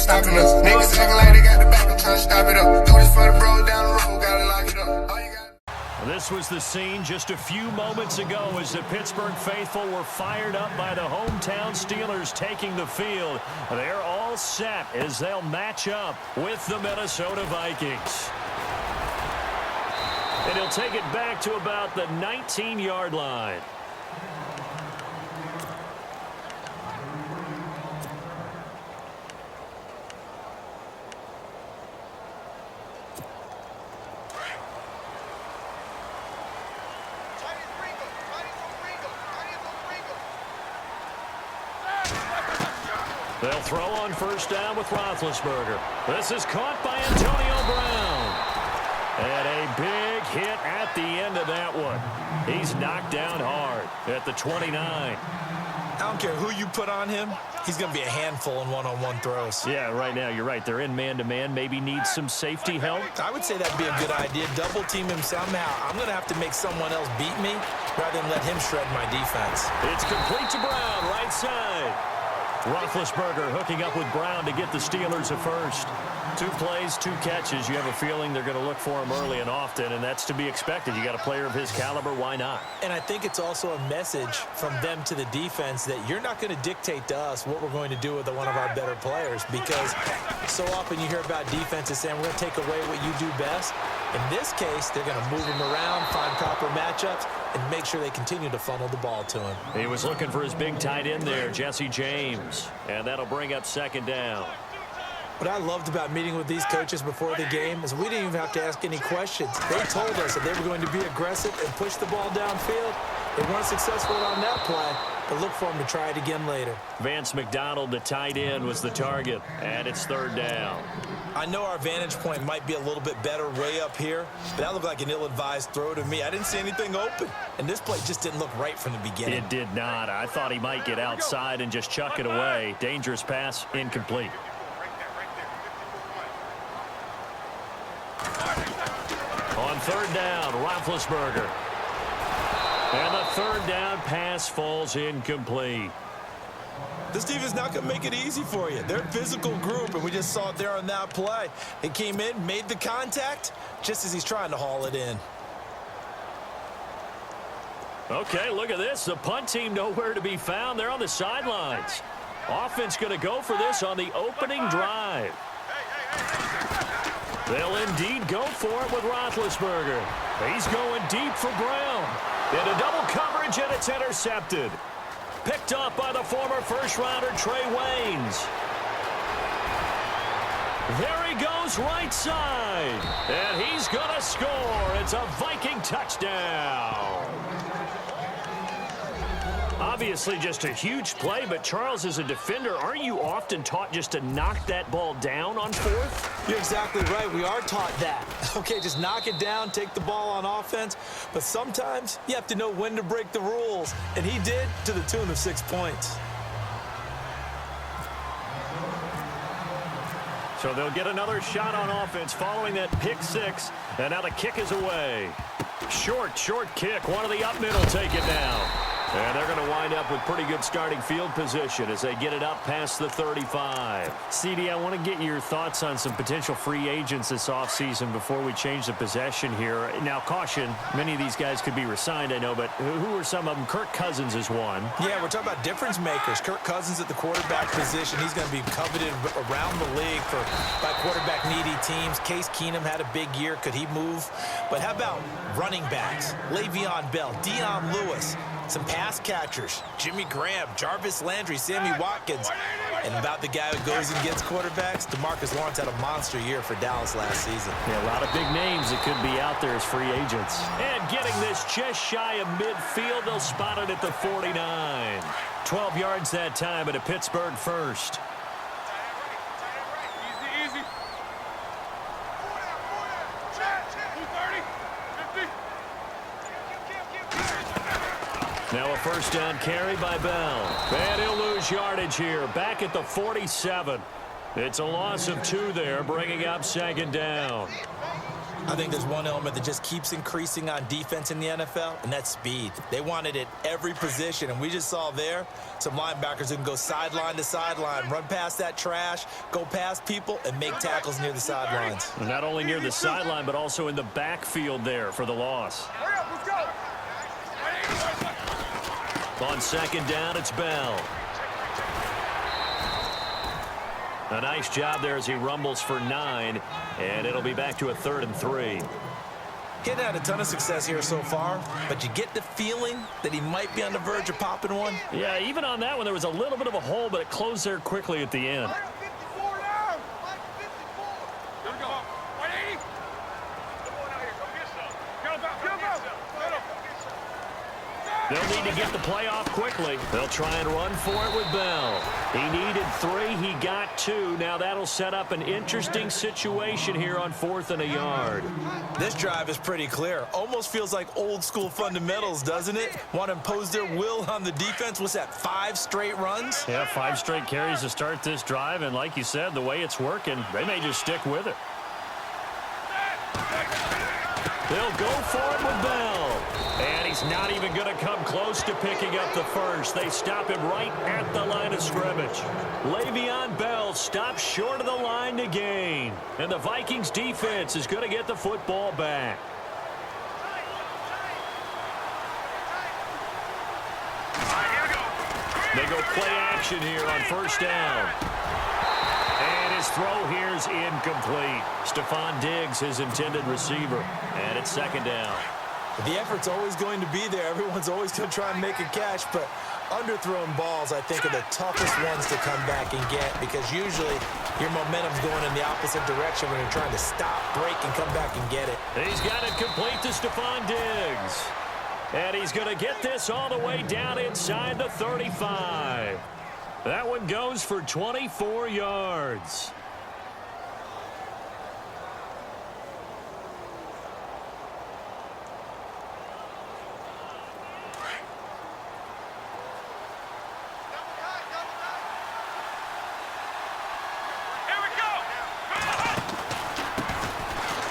stopping us. Niggas acting like they got the back, I'm trying to stop it up. Do this for the bros down the road, gotta lock it up. All you got. This was the scene just a few moments ago as the Pittsburgh faithful were fired up by the hometown Steelers taking the field. They're all set as they'll match up with the Minnesota Vikings. And he'll take it back to about the 19-yard line. They'll throw on first down with Roethlisberger. This is caught by Antonio Brown. And a big hit at the end of that one. He's knocked down hard at the 29. I don't care who you put on him. He's going to be a handful in one-on-one throws. Yeah, right now, you're right. They're in man-to-man. Maybe needs some safety help. I would say that'd be a good idea. Double team him somehow. I'm going to have to make someone else beat me rather than let him shred my defense. It's complete to Brown, right side. Roethlisberger hooking up with Brown to get the Steelers a first. 2 plays, 2 catches. You have a feeling they're going to look for him early and often, and that's to be expected. You got a player of his caliber, why not? And I think it's also a message from them to the defense that you're not going to dictate to us what we're going to do with one of our better players, because so often you hear about defenses saying we're going to take away what you do best. In this case, they're going to move him around, find proper matchups, and make sure they continue to funnel the ball to him. He was looking for his big tight end there, Jesse James, and that'll bring up second down. What I loved about meeting with these coaches before the game is we didn't even have to ask any questions. They told us that they were going to be aggressive and push the ball downfield. They weren't successful on that play, but look for them to try it again later. Vance McDonald, the tight end, was the target, and it's third down. I know our vantage point might be a little bit better way up here, but that looked like an ill-advised throw to me. I didn't see anything open, and this play just didn't look right from the beginning. It did not. I thought he might get outside and just chuck it away. Dangerous pass, incomplete. On third down, Roethlisberger. And the third down pass falls incomplete. This defense is not going to make it easy for you. They're a physical group, and we just saw it there on that play. It came in, made the contact, just as he's trying to haul it in. Okay, look at this. The punt team nowhere to be found. They're on the sidelines. Offense going to go for this on the opening drive. They'll indeed go for it with Roethlisberger. He's going deep for Brown. Into double coverage, and it's intercepted. Picked up by the former first-rounder Trey Waynes. There he goes right side. And he's going to score. It's a Viking touchdown. Obviously just a huge play, but Charles, as a defender, aren't you often taught just to knock that ball down on fourth? You're exactly right. We are taught that. Okay, just knock it down, take the ball on offense. But sometimes you have to know when to break the rules. And he did, to the tune of 6 points. So they'll get another shot on offense following that pick six. And now the kick is away. Short kick. One of the up middle take it down. And they're going to wind up with pretty good starting field position as they get it up past the 35. CD, I want to get your thoughts on some potential free agents this offseason before we change the possession here. Now, caution, many of these guys could be re-signed, I know, but who are some of them? Kirk Cousins is one. Yeah, we're talking about difference makers. Kirk Cousins at the quarterback position. He's going to be coveted around the league by quarterback-needy teams. Case Keenum had a big year. Could he move? But how about running backs? Le'Veon Bell, Dion Lewis, some pass catchers, Jimmy Graham, Jarvis Landry, Sammy Watkins. And about the guy who goes and gets quarterbacks, DeMarcus Lawrence had a monster year for Dallas last season. Yeah, a lot of big names that could be out there as free agents. And getting this just shy of midfield, they'll spot it at the 49. 12 yards that time at a Pittsburgh first. Now a first down carry by Bell. And he'll lose yardage here. Back at the 47. It's a loss of 2 there, bringing up second down. I think there's one element that just keeps increasing on defense in the NFL, and that's speed. They want it at every position, and we just saw there some linebackers who can go sideline to sideline, run past that trash, go past people, and make tackles near the sidelines. Not only near the sideline, but also in the backfield there for the loss. Hurry up, let's go. On second down, it's Bell. A nice job there as he rumbles for 9, and it'll be back to a 3rd and 3. He hadn't had a ton of success here so far, but you get the feeling that he might be on the verge of popping one. Yeah, even on that one, there was a little bit of a hole, but it closed there quickly at the end. 54 now. 54. Here we go. 180. Come on out here. Go get some. Go. They'll need to get the play off quickly. They'll try and run for it with Bell. He needed 3. He got 2. Now that'll set up an interesting situation here on 4th and a yard. This drive is pretty clear. Almost feels like old school fundamentals, doesn't it? Want to impose their will on the defense. What's that, 5 straight runs? Yeah, 5 straight carries to start this drive. And like you said, the way it's working, they may just stick with it. They'll go for it with Bell. And he's not even going to come close to picking up the first. They stop him right at the line of scrimmage. Le'Veon Bell stops short of the line to gain. And the Vikings defense is going to get the football back. They go play action here on first down. And his throw here is incomplete. Stephon Diggs, his intended receiver. And it's second down. The effort's always going to be there. Everyone's always going to try and make a catch, but underthrown balls, I think, are the toughest ones to come back and get because usually your momentum's going in the opposite direction when you're trying to stop, break, and come back and get it. He's got it complete to Stephon Diggs. And he's going to get this all the way down inside the 35. That one goes for 24 yards.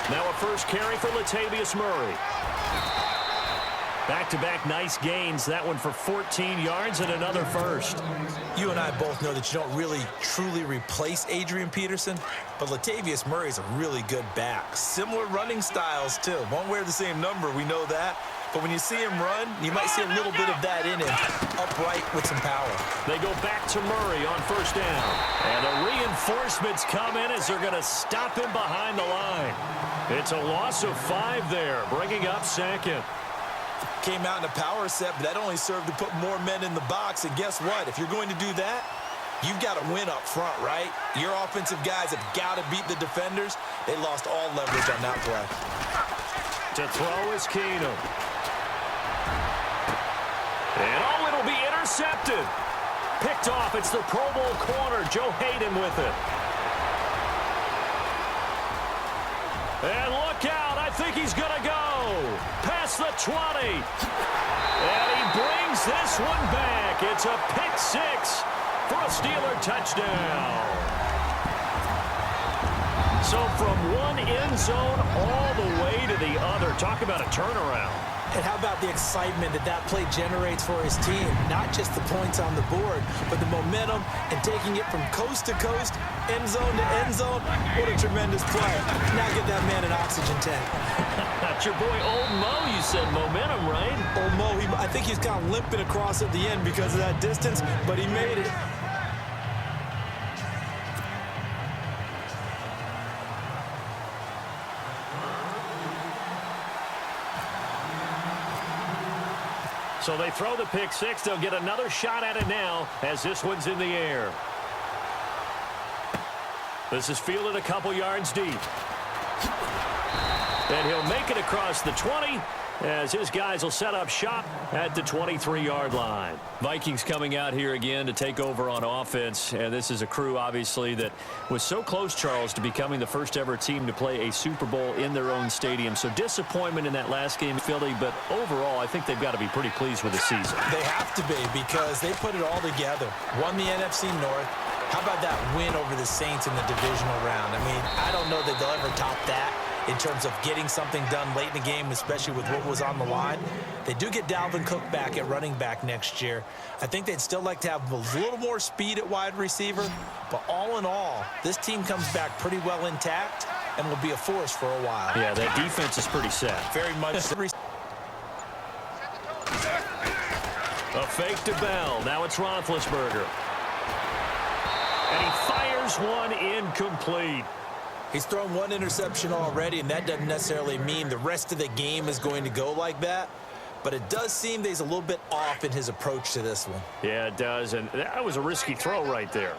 Now a first carry for Latavius Murray. Back-to-back nice gains. That one for 14 yards and another first. You and I both know that you don't really truly replace Adrian Peterson, but Latavius Murray is a really good back. Similar running styles, too. Won't wear the same number, we know that. But when you see him run, you might see a little bit of that in him, upright with some power. They go back to Murray on first down. And the reinforcements come in as they're going to stop him behind the line. It's a loss of 5 there, bringing up second. Came out in a power set, but that only served to put more men in the box. And guess what? If you're going to do that, you've got to win up front, right? Your offensive guys have got to beat the defenders. They lost all leverage on that play. To throw is Keenum. And oh, it'll be intercepted. Picked off. It's the Pro Bowl corner, Joe Hayden, with it. And look out. I think he's going to go. Past the 20. And he brings this one back. It's a pick 6 for a Steeler touchdown. So from one end zone all the way to the other. Talk about a turnaround. And how about the excitement that that play generates for his team? Not just the points on the board, but the momentum and taking it from coast to coast, end zone to end zone. What a tremendous play. Now get that man an oxygen tank. That's your boy Old Mo, you said. Momentum, right? Old Mo, I think he's kind of limping across at the end because of that distance, but he made it. So they throw the pick 6. They'll get another shot at it now as this one's in the air. This is fielded a couple yards deep. And he'll make it across the 20 as his guys will set up shop at the 23-yard line. Vikings coming out here again to take over on offense. And this is a crew, obviously, that was so close, Charles, to becoming the first-ever team to play a Super Bowl in their own stadium. So disappointment in that last game in Philly, but overall, I think they've got to be pretty pleased with the season. They have to be because they put it all together. Won the NFC North. How about that win over the Saints in the divisional round? I mean, I don't know that they'll ever top that. in terms of getting something done late in the game, especially with what was on the line. They do get Dalvin Cook back at running back next year. I think they'd still like to have a little more speed at wide receiver, but all in all, this team comes back pretty well intact and will be a force for a while. Yeah, that defense is pretty set. Very much. A fake to Bell. Now it's Roethlisberger. And he fires one incomplete. He's thrown one interception already, and that doesn't necessarily mean the rest of the game is going to go like that. But it does seem that he's a little bit off in his approach to this one. Yeah, it does, and that was a risky throw right there.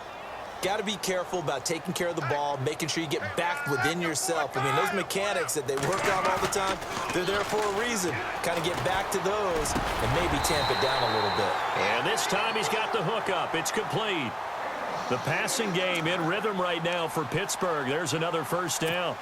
Got to be careful about taking care of the ball, making sure you get back within yourself. I mean, those mechanics that they work on all the time, they're there for a reason. Kind of get back to those and maybe tamp it down a little bit. And this time he's got the hook up. It's complete. The passing game in rhythm right now for Pittsburgh. There's another first down.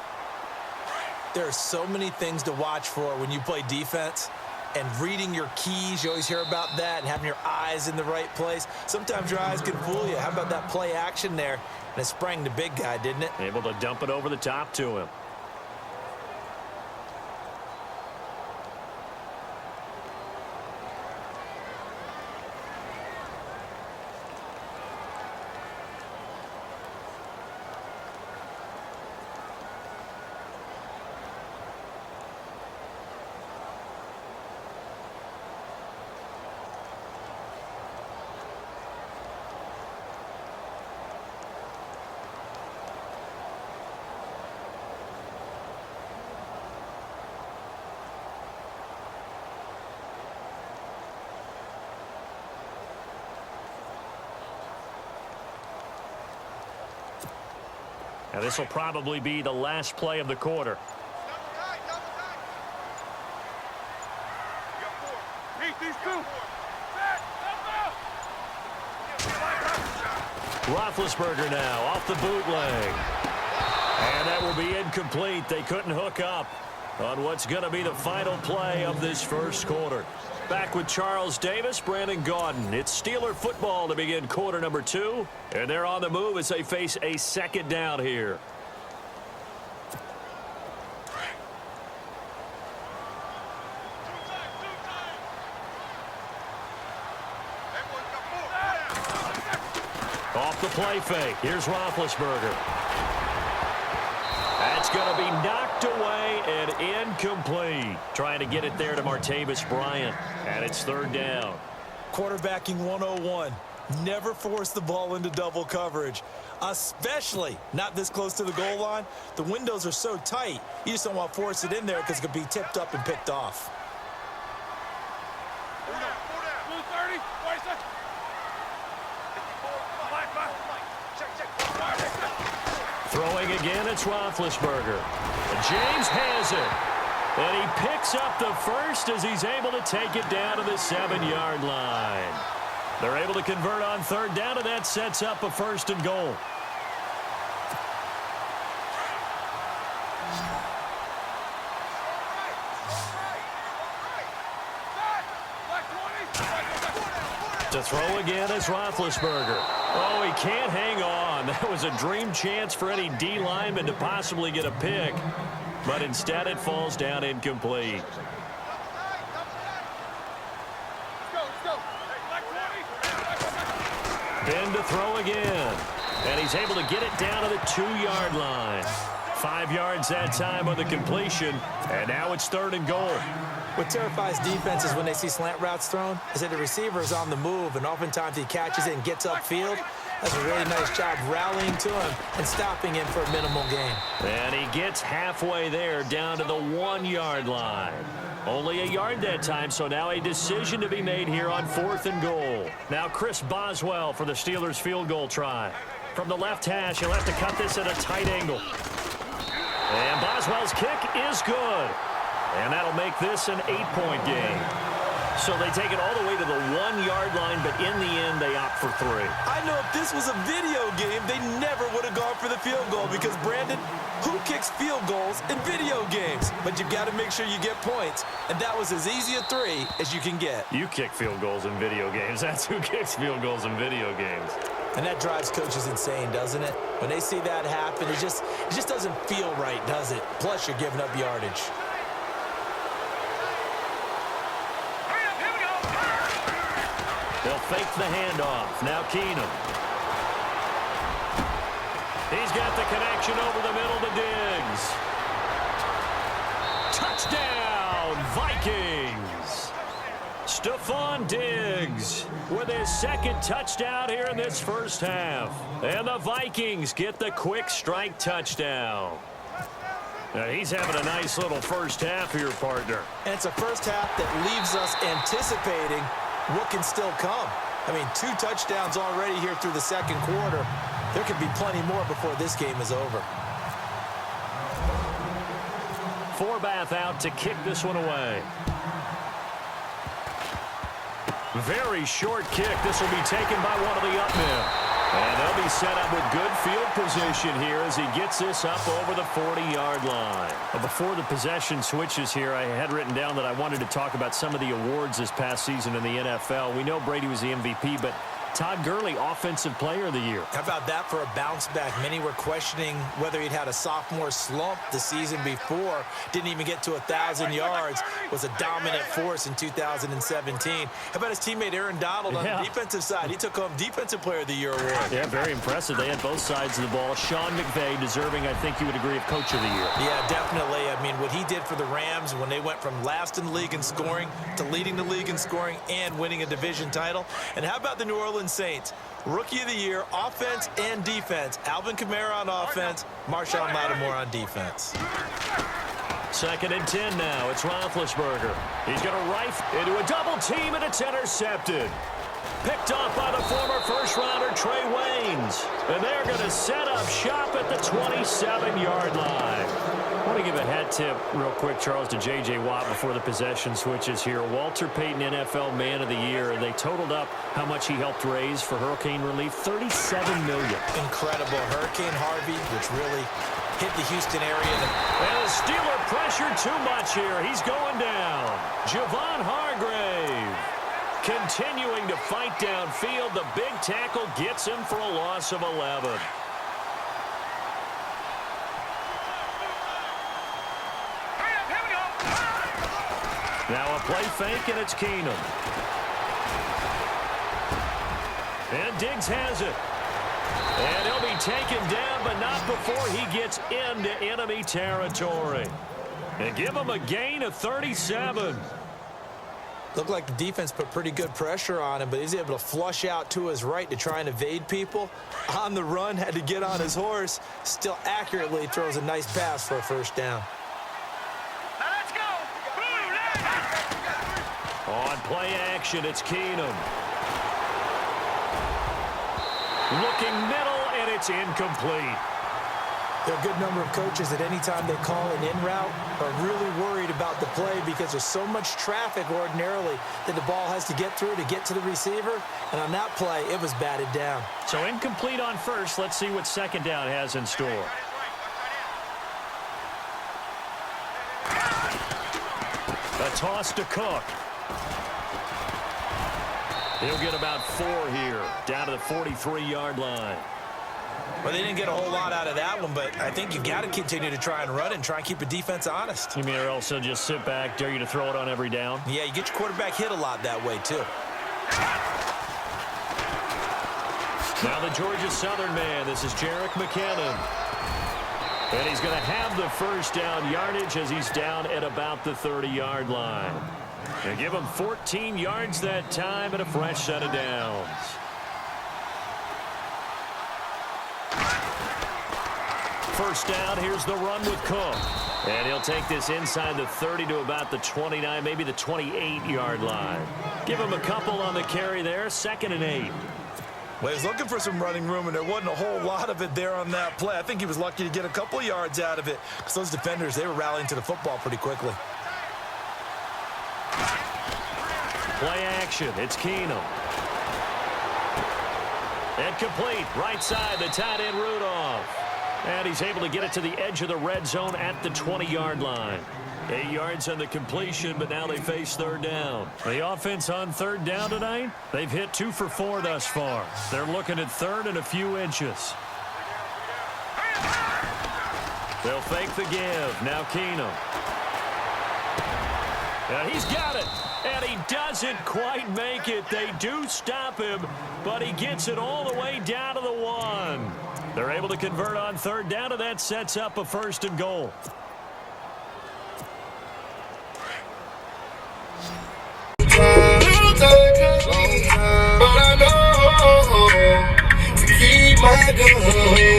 There are so many things to watch for when you play defense. And reading your keys, you always hear about that, and having your eyes in the right place. Sometimes your eyes can fool you. How about that play action there? And it sprang the big guy, didn't it? Able to dump it over the top to him. Now this will probably be the last play of the quarter. Roethlisberger now off the bootleg. And that will be incomplete. They couldn't hook up on what's going to be the final play of this first quarter. Back with Charles Davis, Brandon Gaudin. It's Steeler football to begin quarter number 2. And they're on the move as they face a second down here. Off the play fake. Here's Roethlisberger. That's going to be knocked away and incomplete. Trying to get it there to Martavis Bryant. And it's third down. Quarterbacking 101. Never force the ball into double coverage, especially not this close to the goal line. The windows are so tight, you just don't want to force it in there because it could be tipped up and picked off. Throwing again, it's Roethlisberger. James has it. And he picks up the first as he's able to take it down to the 7-yard line. They're able to convert on third down, and that sets up a first and goal. To throw again is Roethlisberger. Oh, he can't hang on. That was a dream chance for any D lineman to possibly get a pick. But instead it falls down incomplete. Ben to throw again. And he's able to get it down to the 2-yard line. 5 yards that time on the completion. And now it's third and goal. What terrifies defenses when they see slant routes thrown is that the receiver is on the move, and oftentimes he catches it and gets upfield. Does a really nice job rallying to him and stopping him for a minimal gain. And he gets halfway there down to the 1-yard line. Only a yard that time, so now a decision to be made here on fourth and goal. Now Chris Boswell for the Steelers field goal try. From the left hash, he'll have to cut this at a tight angle. And Boswell's kick is good. And that'll make this an 8-point game. So they take it all the way to the 1-yard line, but in the end, they opt for 3. I know if this was a video game, they never would have gone for the field goal because, Brandon, who kicks field goals in video games? But you've got to make sure you get points, and that was as easy a 3 as you can get. You kick field goals in video games. That's who kicks field goals in video games. And that drives coaches insane, doesn't it? When they see that happen, it just doesn't feel right, does it? Plus, you're giving up yardage. They'll fake the handoff. Now Keenum. He's got the connection over the middle to Diggs. Touchdown, Vikings. Stephon Diggs with his second touchdown here in this first half. And the Vikings get the quick strike touchdown. Now he's having a nice little first half here, partner. And it's a first half that leaves us anticipating what can still come. I mean, 2 touchdowns already here through the second quarter. There could be plenty more before this game is over. Forbath out to kick this one away. Very short kick. This will be taken by one of the up men. And they'll be set up with good field position here as he gets this up over the 40-yard line. Well, before the possession switches here, I had written down that I wanted to talk about some of the awards this past season in the NFL. We know Brady was the MVP, but Todd Gurley, Offensive Player of the Year. How about that for a bounce back? Many were questioning whether he'd had a sophomore slump the season before. Didn't even get to 1,000 yards. Was a dominant force in 2017. How about his teammate Aaron Donald on the defensive side? He took home Defensive Player of the Year award. Yeah, very impressive. They had both sides of the ball. Sean McVay deserving, I think you would agree, of Coach of the Year. Yeah, definitely. I mean, what he did for the Rams when they went from last in the league in scoring to leading the league in scoring and winning a division title. And how about the New Orleans Saints? Rookie of the Year, offense and defense. Alvin Kamara on offense, Marshawn Lattimore on defense. 2nd and 10 now. It's Roethlisberger. He's going to rife into a double team, and it's intercepted. Picked off by the former first-rounder Trey Waynes. And they're going to set up shop at the 27-yard line. I want to give a hat tip real quick, Charles, to J.J. Watt before the possession switches here. Walter Payton, NFL Man of the Year. They totaled up how much he helped raise for hurricane relief, $37 million. Incredible. Hurricane Harvey, which really hit the Houston area. And the Steeler pressure too much here. He's going down. Javon Hargrave continuing to fight downfield. The big tackle gets him for a loss of 11. Now a play fake, and it's Keenum. And Diggs has it. And he'll be taken down, but not before he gets into enemy territory. And give him a gain of 37. Looked like the defense put pretty good pressure on him, but he's able to flush out to his right to try and evade people. On the run, had to get on his horse. Still accurately throws a nice pass for a first down. On play action, it's Keenum. Looking middle, and it's incomplete. There are a good number of coaches that any time they call an in route are really worried about the play because there's so much traffic ordinarily that the ball has to get through to get to the receiver. And on that play, it was batted down. So incomplete on first. Let's see what second down has in store. A toss to Cook. He'll get about 4 here, down to the 43-yard line. Well, they didn't get a whole lot out of that one, but I think you've got to continue to try and run and try and keep the defense honest. You mean or else they'll just sit back, dare you to throw it on every down? Yeah, you get your quarterback hit a lot that way, too. Now the Georgia Southern man, this is Jerick McKinnon. And he's going to have the first down yardage as he's down at about the 30-yard line. And give him 14 yards that time and a fresh set of downs. First down, here's the run with Cook. And he'll take this inside the 30 to about the 29, maybe the 28-yard line. Give him a couple on the carry there, 2nd and 8. Well, he was looking for some running room, and there wasn't a whole lot of it there on that play. I think he was lucky to get a couple of yards out of it because those defenders, they were rallying to the football pretty quickly. Play action, it's Keenum. And complete, right side, the tight end Rudolph. And he's able to get it to the edge of the red zone at the 20-yard line. 8 yards on the completion, but now they face third down. The offense on third down tonight, they've hit 2 for 4 thus far. They're looking at third and a few inches. They'll fake the give. Now Keenum. And he's got it. And he doesn't quite make it. They do stop him, but he gets it all the way down to the 1. They're able to convert on third down, and that sets up a 1st and goal. But I know, keep my gun.